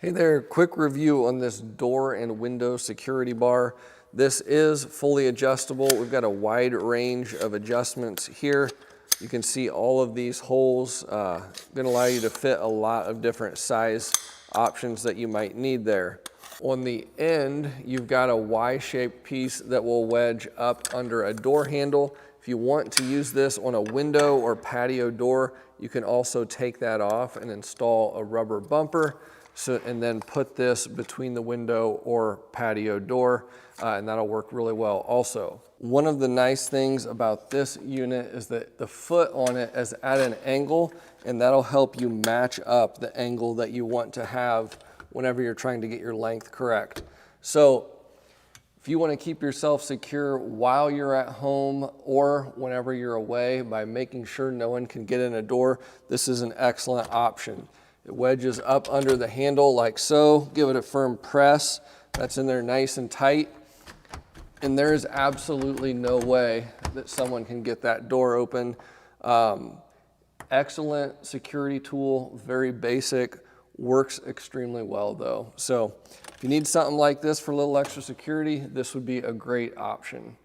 Hey there, quick review on this door and window security bar. This is fully adjustable. We've got a wide range of adjustments here. You can see all of these holes going to allow you to fit a lot of different size options that you might need there. On the end, you've got a Y-shaped piece that will wedge up under a door handle. If you want to use this on a window or patio door, you can also take that off and install a rubber bumper. And then put this between the window or patio door, and that'll work really well also. One of the nice things about this unit is that the foot on it is at an angle, and that'll help you match up the angle that you want to have whenever you're trying to get your length correct. So if you want to keep yourself secure while you're at home or whenever you're away by making sure no one can get in a door, this is an excellent option. It wedges up under the handle like so. Give it a firm press. That's in there nice and tight. And there is absolutely no way that someone can get that door open. Excellent security tool, very basic, works extremely well though. So if you need something like this for a little extra security, this would be a great option.